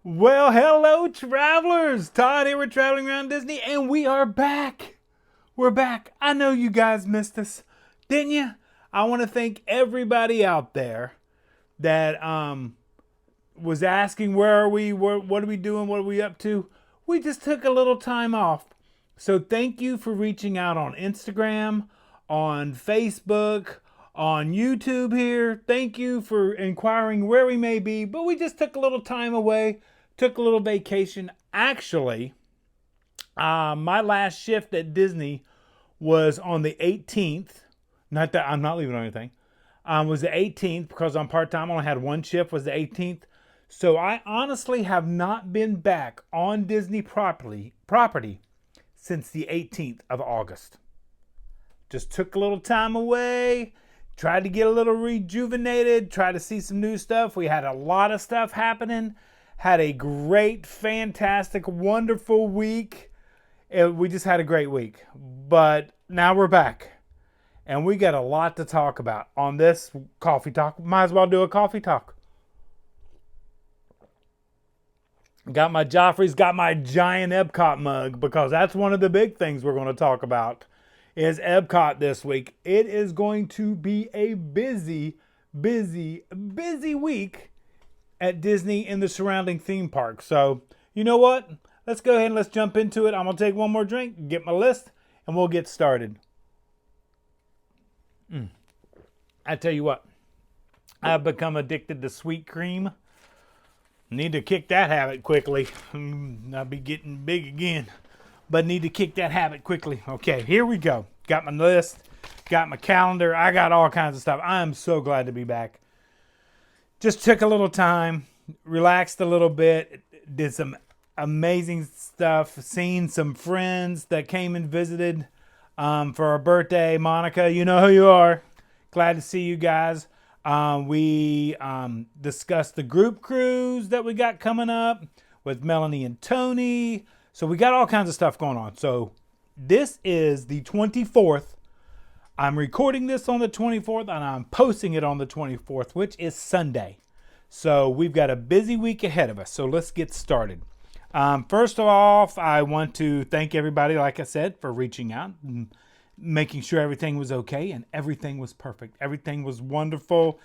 Well, hello, travelers. Todd here. We're traveling around Disney, and we are back. We're back. I know you guys missed us, didn't you? I want to thank everybody out there that was asking where are we, what are we doing, what are we up to. We just took a little time off, so thank you for reaching out on Instagram, on Facebook, on YouTube here. Thank you for inquiring where we may be, but we just took a little time away, took a little vacation. Actually, my last shift at Disney was on the 18th. Not that I'm not leaving on anything. Was the 18th because I'm part-time. I only had one shift, was the 18th. So I honestly have not been back on Disney property since the 18th of August. Just took a little time away, tried to get a little rejuvenated, tried to see some new stuff. We had a lot of stuff happening. Had a great, fantastic, wonderful week. We just had a great week. But now we're back. And we got a lot to talk about on this coffee talk. Might as well do a coffee talk. Got my Joffrey's, got my giant Epcot mug because that's one of the big things we're going to talk about is Epcot this week. It is going to be a busy week at Disney and the surrounding theme parks. So, you know what? Let's go ahead and let's jump into it. I'm going to take one more drink, get my list, and we'll get started. I tell you what, I've become addicted to sweet cream. Need to kick that habit quickly. I'll be getting big again, but need to kick that habit quickly. Okay, here we go. Got my list, got my calendar. I got all kinds of stuff. I am so glad to be back. Just took a little time, relaxed a little bit, did some amazing stuff, seen some friends that came and visited for our birthday. Monica, you know who you are. Glad to see you guys. We discussed the group cruise that we got coming up with Melanie and Tony. So we got all kinds of stuff going on. So this is the 24th. I'm recording this on the 24th and I'm posting it on the 24th, which is Sunday. So we've got a busy week ahead of us. So let's get started. First of all, I want to thank everybody, like I said, for reaching out and making sure everything was okay, and everything was perfect. Everything was wonderful.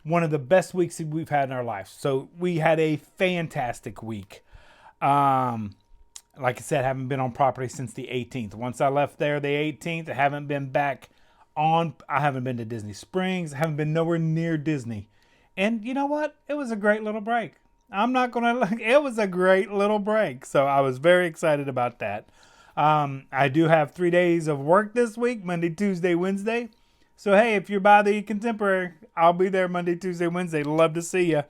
One of the best weeks we've had in our lives. So we had a fantastic week. Like I said, I haven't been on property since the 18th. Once I left there the 18th, I haven't been back on. I haven't been to Disney Springs. I haven't been nowhere near Disney. And you know what? It was a great little break. I'm not going to, it was a great little break. So I was very excited about that. I do have 3 days of work this week, Monday, Tuesday, Wednesday. So, hey, if you're by the Contemporary, I'll be there Monday, Tuesday, Wednesday. Love to see you.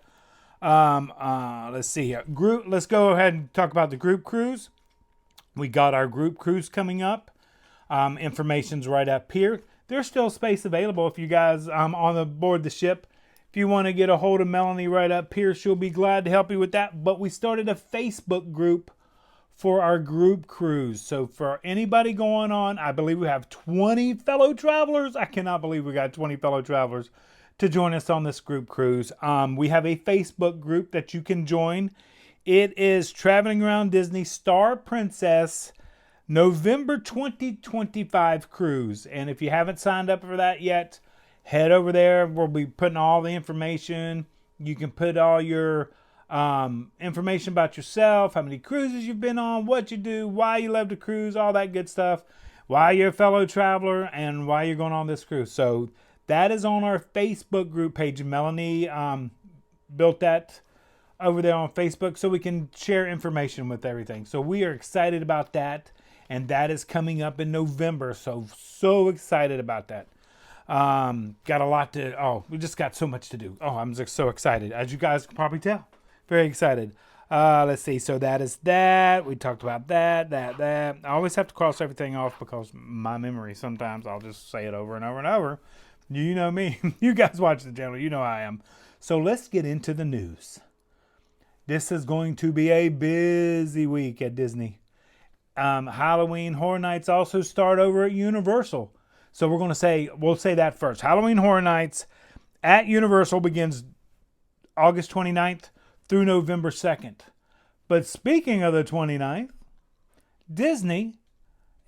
Let's see here. Let's go ahead and talk about the group cruise. We got our group cruise coming up. Information's right up here. There's still space available if you guys on the board the ship. If you want to get a hold of Melanie right up here, she'll be glad to help you with that. But we started a Facebook group for our group cruise. So for anybody going on, I believe we have 20 fellow travelers. I cannot believe we got 20 fellow travelers to join us on this group cruise. We have a Facebook group that you can join. It is Traveling Around Disney Star Princess November 2025 cruise. And if you haven't signed up for that yet, head over there. We'll be putting all the information. You can put all your information about yourself, how many cruises you've been on, what you do, why you love to cruise, all that good stuff, why you're a fellow traveler, and why you're going on this cruise. So that is on our Facebook group page. Melanie built that over there on Facebook so we can share information with everything. So we are excited about that, and that is coming up in November. So excited about that. Got a lot to, we just got so much to do. I'm just so excited, as you guys can probably tell. Very excited. Let's see. So that is that. We talked about that. I always have to cross everything off because my memory, sometimes I'll just say it over and over and over. You know me. You guys watch the channel. You know I am. So let's get into the news. This is going to be a busy week at Disney. Halloween Horror Nights also start over at Universal. So we'll say that first. Halloween Horror Nights at Universal begins August 29th through November 2nd. But speaking of the 29th, Disney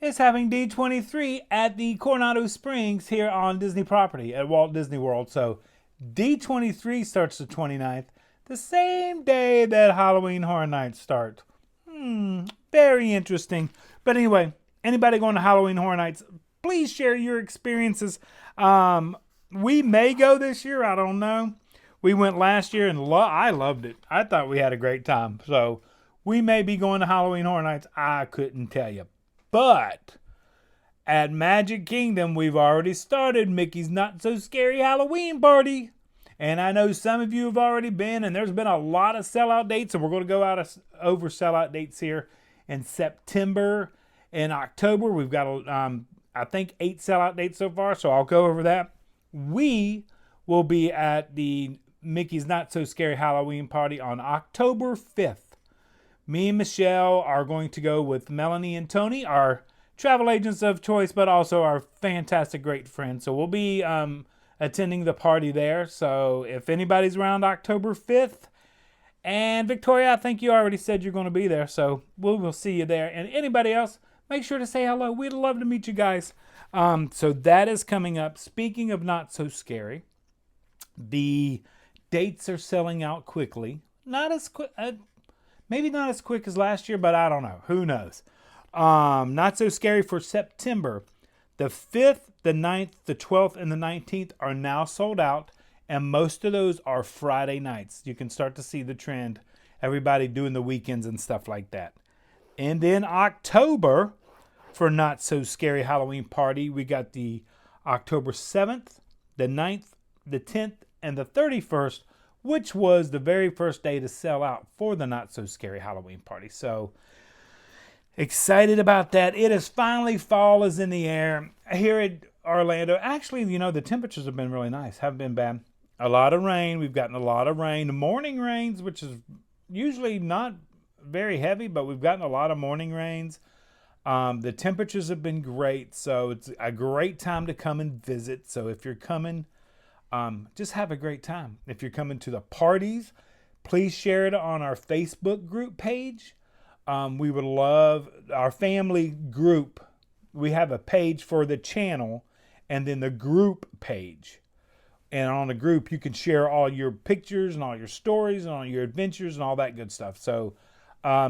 is having D23 at the Coronado Springs here on Disney property at Walt Disney World. So D23 starts the 29th, the same day that Halloween Horror Nights start. Very interesting. But anyway, anybody going to Halloween Horror Nights, please share your experiences. We may go this year. I don't know. We went last year and I loved it. I thought we had a great time. So we may be going to Halloween Horror Nights. I couldn't tell you. But at Magic Kingdom, we've already started Mickey's Not So Scary Halloween Party. And I know some of you have already been, and there's been a lot of sellout dates, and we're going to go over sellout dates here in September and October. We've got, I think, 8 sellout dates so far, so I'll go over that. We will be at the Mickey's Not So Scary Halloween Party on October 5th. Me and Michelle are going to go with Melanie and Tony, our travel agents of choice, but also our fantastic, great friends. So we'll be attending the party there. So if anybody's around October 5th, and Victoria, I think you already said you're going to be there, so we'll see you there. And anybody else, make sure to say hello. We'd love to meet you guys. So that is coming up. Speaking of Not So Scary, the dates are selling out quickly. Not as quick, maybe not as quick as last year, but I don't know. Who knows? Not So Scary for September. The 5th, the 9th, the 12th, and the 19th are now sold out, and most of those are Friday nights. You can start to see the trend. Everybody doing the weekends and stuff like that. And then October, for Not So Scary Halloween Party, we got the October 7th, the 9th, the 10th, and the 31st, which was the very first day to sell out for the Not So Scary Halloween Party. So excited about that. It is finally, fall is in the air here at Orlando. Actually, the temperatures have been really nice. Haven't been bad. A lot of rain. We've gotten a lot of rain. The morning rains, which is usually not very heavy, but we've gotten a lot of morning rains. The temperatures have been great. So it's a great time to come and visit. So if you're coming, just have a great time. If you're coming to the parties, please share it on our Facebook group page. We would love our family group. We have a page for the channel and then the group page. And on the group, you can share all your pictures and all your stories and all your adventures and all that good stuff. So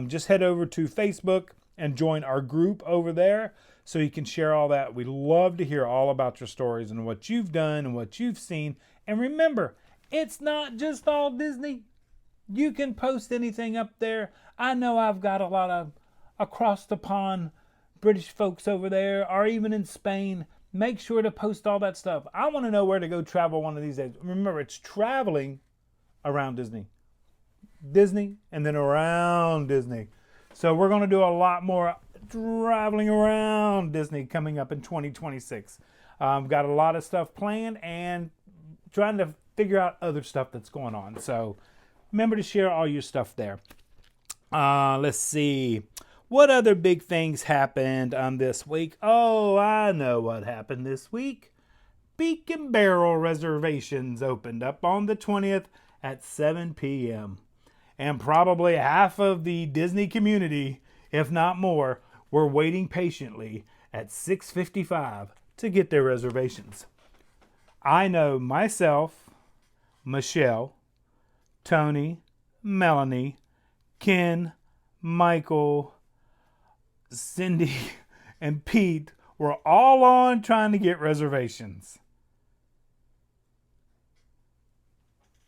just head over to Facebook and join our group over there so you can share all that. We love to hear all about your stories and what you've done and what you've seen. And remember, it's not just all Disney. You can post anything up there. I know I've got a lot of across the pond British folks over there, or even in Spain. Make sure to post all that stuff. I want to know where to go travel one of these days. Remember, it's traveling around Disney. Disney and then around Disney. So we're going to do a lot more traveling around Disney coming up in 2026. Got a lot of stuff planned and trying to figure out other stuff that's going on. So remember to share all your stuff there. Let's see. What other big things happened this week? Oh, I know what happened this week. Beak and Barrel Reservations opened up on the 20th at 7 p.m. And probably half of the Disney community, if not more, were waiting patiently at 6:55 to get their reservations. I know myself, Michelle, Tony, Melanie, Ken, Michael, Cindy, and Pete were all on trying to get reservations.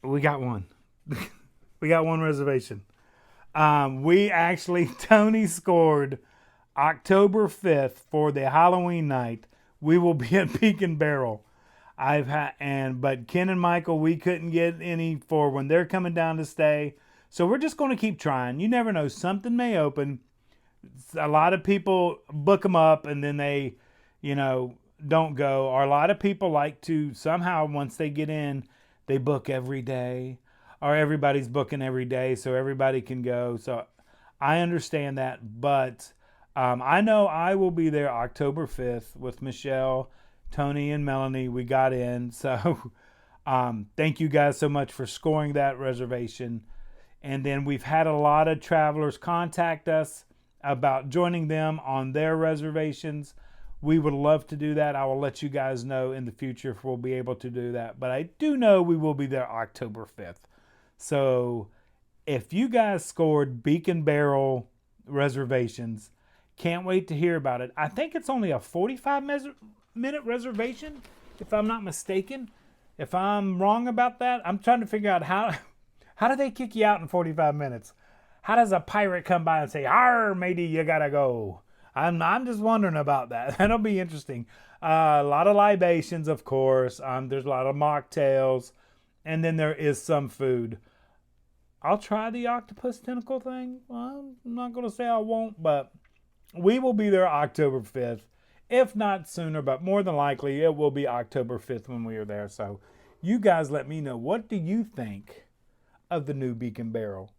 We got one. We got one reservation. Tony scored October 5th for the Halloween night. We will be at Beak and Barrel. But Ken and Michael, we couldn't get any for when they're coming down to stay. So we're just going to keep trying. You never know. Something may open. A lot of people book them up and then they, don't go. Or a lot of people like to somehow, once they get in, they book every day. Or everybody's booking every day so everybody can go. So I understand that. But I know I will be there October 5th with Michelle, Tony, and Melanie. We got in. So thank you guys so much for scoring that reservation. And then we've had a lot of travelers contact us about joining them on their reservations. We would love to do that. I will let you guys know in the future if we'll be able to do that. But I do know we will be there October 5th. So if you guys scored Beak and Barrel reservations, can't wait to hear about it. I think it's only a 45-minute reservation, if I'm not mistaken. If I'm wrong about that, I'm trying to figure out how do they kick you out in 45 minutes? How does a pirate come by and say, "Arr, matey, you gotta go"? I'm just wondering about that. That'll be interesting. A lot of libations, of course. There's a lot of mocktails, and then there is some food. I'll try the octopus tentacle thing. Well, I'm not going to say I won't, but we will be there October 5th. If not sooner, but more than likely it will be October 5th when we are there. So you guys let me know, what do you think of the new Beak and Barrel?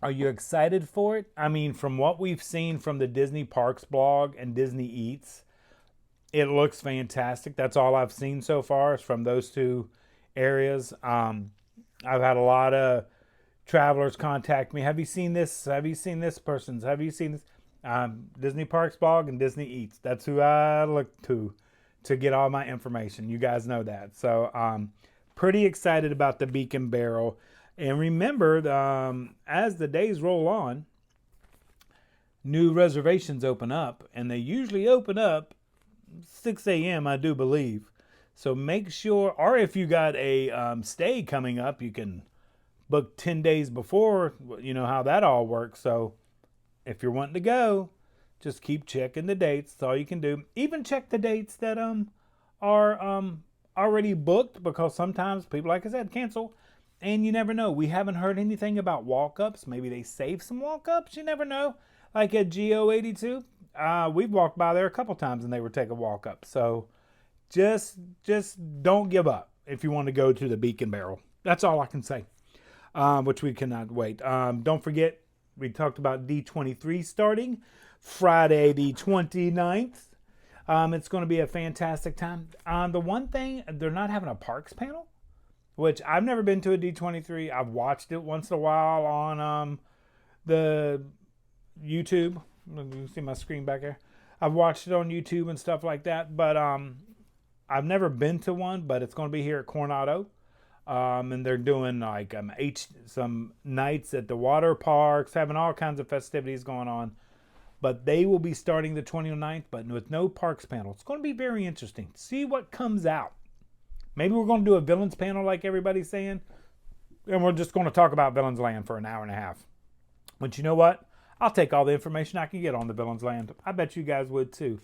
Are you excited for it? I mean, from what we've seen from the Disney Parks blog and Disney Eats, it looks fantastic. That's all I've seen so far is from those two areas. I've had a lot of travelers contact me. Have you seen this? Have you seen this person's? Have you seen this? Disney Parks blog and Disney Eats. That's who I look to get all my information. You guys know that. So pretty excited about the Beak and Barrel. And remember, as the days roll on, new reservations open up, and they usually open up 6 a.m., I do believe. So make sure, or if you got a stay coming up, you can book 10 days before. You know how that all works. So if you're wanting to go, just keep checking the dates. That's all you can do. Even check the dates that are already booked, because sometimes people, like I said, cancel. And you never know. We haven't heard anything about walk-ups. Maybe they save some walk-ups. You never know. Like at GO82, we've walked by there a couple times and they were taking walk-ups. So just don't give up if you want to go to the Beak and Barrel. That's all I can say, which we cannot wait. Don't forget, we talked about D23 starting Friday the 29th. It's going to be a fantastic time. The one thing, they're not having a parks panel, which I've never been to a D23. I've watched it once in a while on the YouTube. You see my screen back there? I've watched it on YouTube and stuff like that, but I've never been to one, but it's going to be here at Coronado. And they're doing like some nights at the water parks, having all kinds of festivities going on. But they will be starting the 29th, but with no parks panel. It's going to be very interesting. See what comes out. Maybe we're going to do a villains panel like everybody's saying. And we're just going to talk about Villains Land for an hour and a half. But you know what? I'll take all the information I can get on the Villains Land. I bet you guys would too.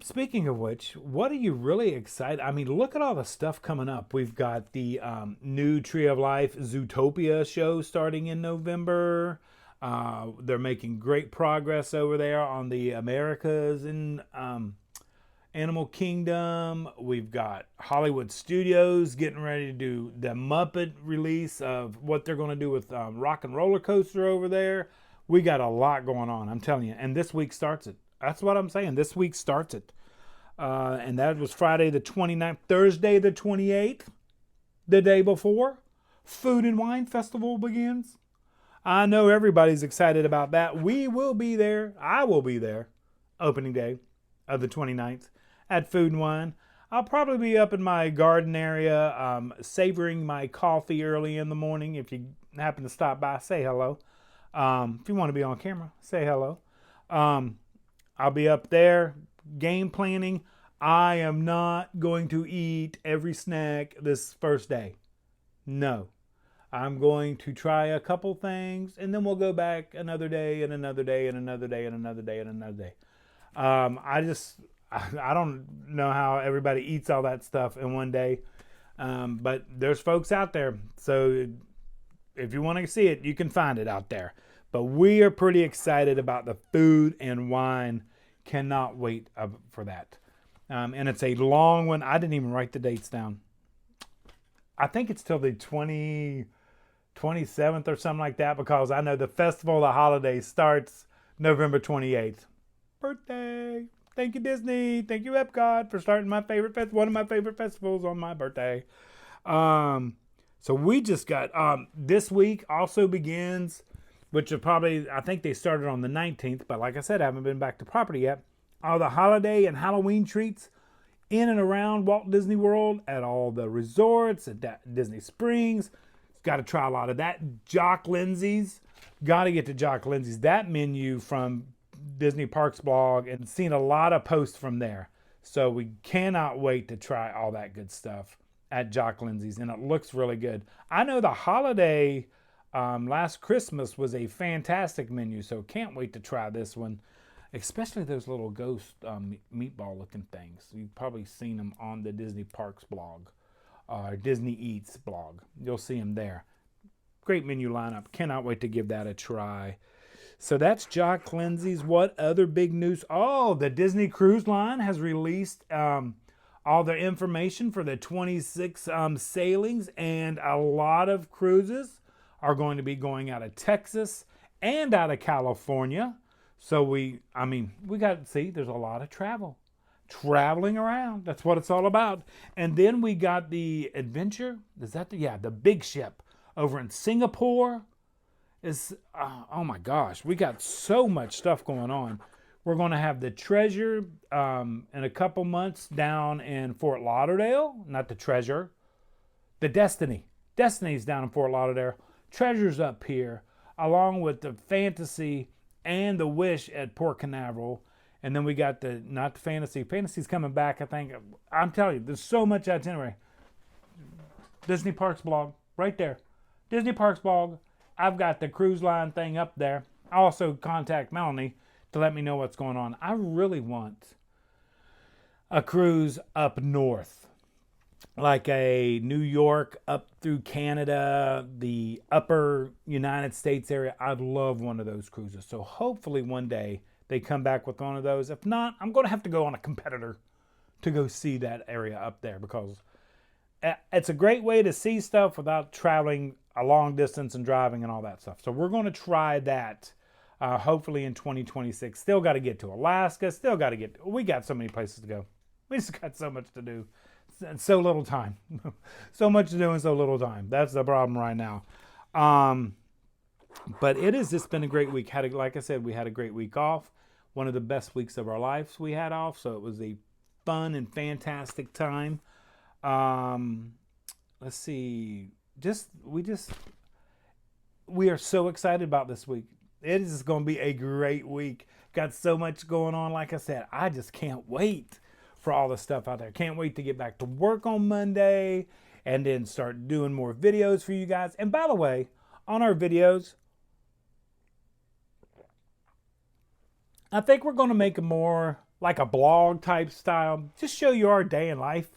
Speaking of which, what are you really excited? I mean, look at all the stuff coming up. We've got the new Tree of Life Zootopia show starting in November. They're making great progress over there on the Americas and Animal Kingdom. We've got Hollywood Studios getting ready to do the Muppet release of what they're going to do with Rock and Roller Coaster over there. We got a lot going on, I'm telling you. And this week starts it. That's what I'm saying. This week starts it. And that was Friday the 29th. Thursday the 28th, the day before, Food and Wine Festival begins. I know everybody's excited about that. We will be there. I will be there. Opening day of the 29th at Food and Wine. I'll probably be up in my garden area, savoring my coffee early in the morning. If you happen to stop by, say hello. If you want to be on camera, say hello. I'll be up there game planning. I am not going to eat every snack this first day. No. I'm going to try a couple things, and then we'll go back another day and another day and another day and another day and another day. I don't know how everybody eats all that stuff in one day. But there's folks out there. So if you want to see it, you can find it out there. But we are pretty excited about the Food and Wine. Cannot wait for that. And it's a long one. I didn't even write the dates down. I think it's till the 27th or something like that, because I know the Festival of the Holidays starts November 28th. Birthday. Thank you, Disney. Thank you, Epcot, for starting my favorite one of my favorite festivals on my birthday. So we just got this week also begins, which are probably, I think they started on the 19th, but like I said, I haven't been back to property yet. All the holiday and Halloween treats in and around Walt Disney World at all the resorts at Disney Springs. Got to try a lot of that. Jock Lindsey's. Got to get to Jock Lindsey's. That menu from Disney Parks blog, and seen a lot of posts from there. So we cannot wait to try all that good stuff at Jock Lindsey's, and it looks really good. I know the holiday last Christmas was a fantastic menu, so can't wait to try this one, especially those little ghost meatball looking things. You've probably seen them on the Disney Parks blog, Disney Eats blog. You'll see them there. Great menu lineup. Cannot wait to give that a try. So that's Jock Lindsey's. What other big news? Oh, the Disney Cruise Line has released all the information for the 26 sailings, and a lot of cruises are going to be going out of Texas and out of California. So we got to see, there's a lot of traveling around. That's what it's all about. And then we got the adventure. Is that the big ship over in Singapore? Oh my gosh, we got so much stuff going on. We're going to have the Treasure in a couple months down in Fort Lauderdale. Not the Treasure, the Destiny. Destiny's down in Fort Lauderdale. Treasure's up here, along with the Fantasy and the Wish at Port Canaveral. And then we got not the Fantasy. Fantasy's coming back, I think. I'm telling you, there's so much itinerary. Disney Parks blog, right there. Disney Parks blog. I've got the cruise line thing up there. I also contact Melanie to let me know what's going on. I really want a cruise up north, like a New York up through Canada, the upper United States area. I'd love one of those cruises. So hopefully one day they come back with one of those. If not, I'm going to have to go on a competitor to go see that area up there, because it's a great way to see stuff without traveling a long distance and driving and all that stuff. So we're going to try that hopefully in 2026. Still got to get to Alaska. We got so many places to go. We just got so much to do and so little time. So much to do and so little time. That's the problem right now. But it has just been a great week. Like I said, we had a great week off. One of the best weeks of our lives we had off. So it was a fun and fantastic time. Let's see. We are so excited about this week. It is going to be a great week. Got so much going on. Like I said, I just can't wait for all the stuff out there. Can't wait to get back to work on Monday and then start doing more videos for you guys. And by the way, on our videos, I think we're going to make it more like a blog type style. Just show you our day in life.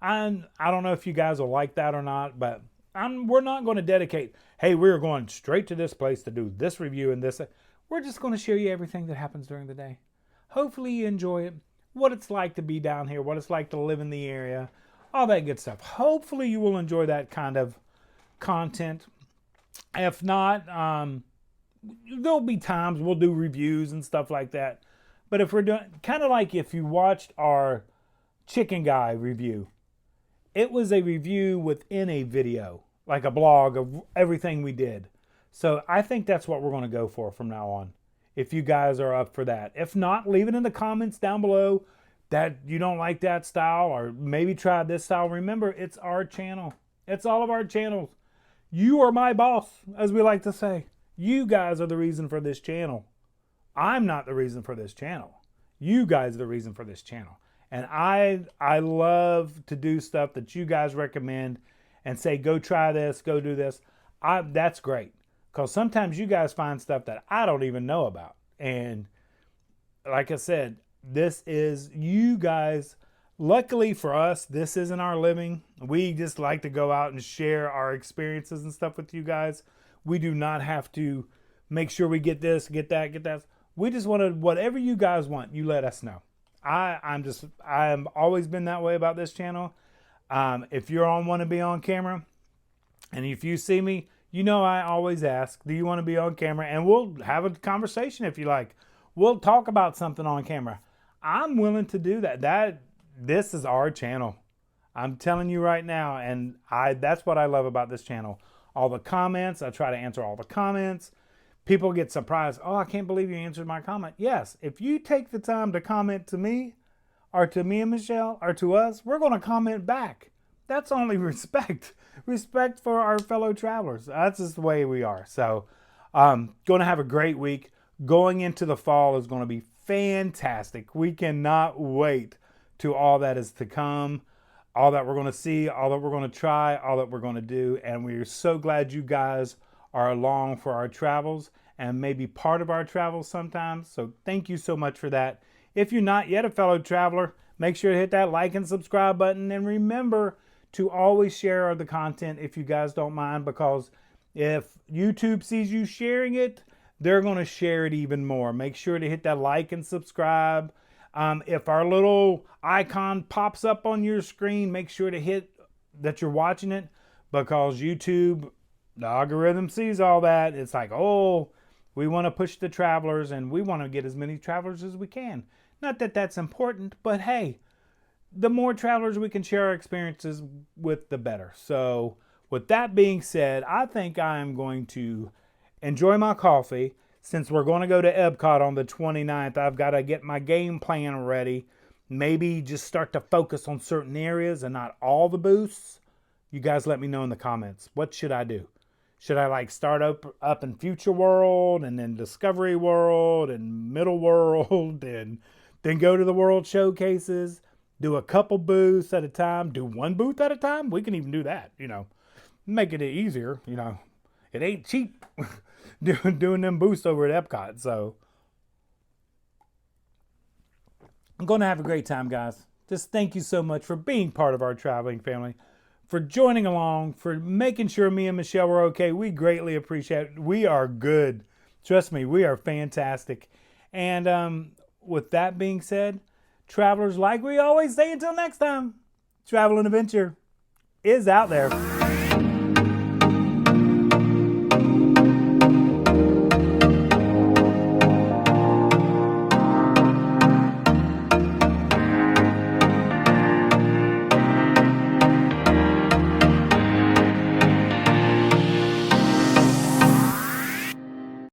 I don't know if you guys will like that or not, but we're not going to dedicate, hey, we're going straight to this place to do this review and this. We're just going to show you everything that happens during the day. Hopefully you enjoy it, what it's like to be down here, what it's like to live in the area, all that good stuff. Hopefully you will enjoy that kind of content. If not, there'll be times we'll do reviews and stuff like that. But if we're doing, kind of like if you watched our Chicken Guy review, it was a review within a video, like a blog of everything we did. So I think that's what we're going to go for from now on, if you guys are up for that. If not, leave it in the comments down below that you don't like that style, or maybe try this style. Remember, it's our channel. It's all of our channels. You are my boss, as we like to say. You guys are the reason for this channel. I'm not the reason for this channel. You guys are the reason for this channel. And I love to do stuff that you guys recommend and say, go try this, go do this. That's great. Because sometimes you guys find stuff that I don't even know about. And like I said, this is you guys. Luckily for us, this isn't our living. We just like to go out and share our experiences and stuff with you guys. We do not have to make sure we get this, get that, get that. We just want to, whatever you guys want, you let us know. I'm always been that way about this channel. If you all want to be on camera, and if you see me, you know I always ask, do you want to be on camera? And we'll have a conversation if you like. We'll talk about something on camera. I'm willing to do that. This is our channel. I'm telling you right now, and that's what I love about this channel. All the comments, I try to answer all the comments. People get surprised. Oh, I can't believe you answered my comment. Yes, if you take the time to comment to me, or to me and Michelle, or to us, we're going to comment back. That's only respect. Respect for our fellow travelers. That's just the way we are. So, going to have a great week. Going into the fall is going to be fantastic. We cannot wait to all that is to come, all that we're going to see, all that we're going to try, all that we're going to do. And we're so glad you guys are along for our travels and maybe part of our travels sometimes. So thank you so much for that. If you're not yet a fellow traveler, make sure to hit that like and subscribe button. And remember to always share the content if you guys don't mind, because if YouTube sees you sharing it, they're going to share it even more. Make sure to hit that like and subscribe. If our little icon pops up on your screen, make sure to hit that you're watching it, because YouTube, the algorithm sees all that. It's like, oh, we want to push the travelers and we want to get as many travelers as we can. Not that that's important, but hey, the more travelers we can share our experiences with, the better. So with that being said, I think I'm going to enjoy my coffee. Since we're going to go to Epcot on the 29th, I've got to get my game plan ready. Maybe just start to focus on certain areas and not all the booths. You guys let me know in the comments. What should I do? Should I like start up in Future World and then Discovery World and Middle World and then go to the World Showcases? Do a couple booths at a time? Do one booth at a time? We can even do that, Make it easier, It ain't cheap doing them booths over at Epcot. So I'm going to have a great time, guys. Just thank you so much for being part of our traveling family, for joining along, for making sure me and Michelle were okay. We greatly appreciate it. We are good. Trust me, we are fantastic. And with that being said, travelers, like we always say, until next time, travel and adventure is out there.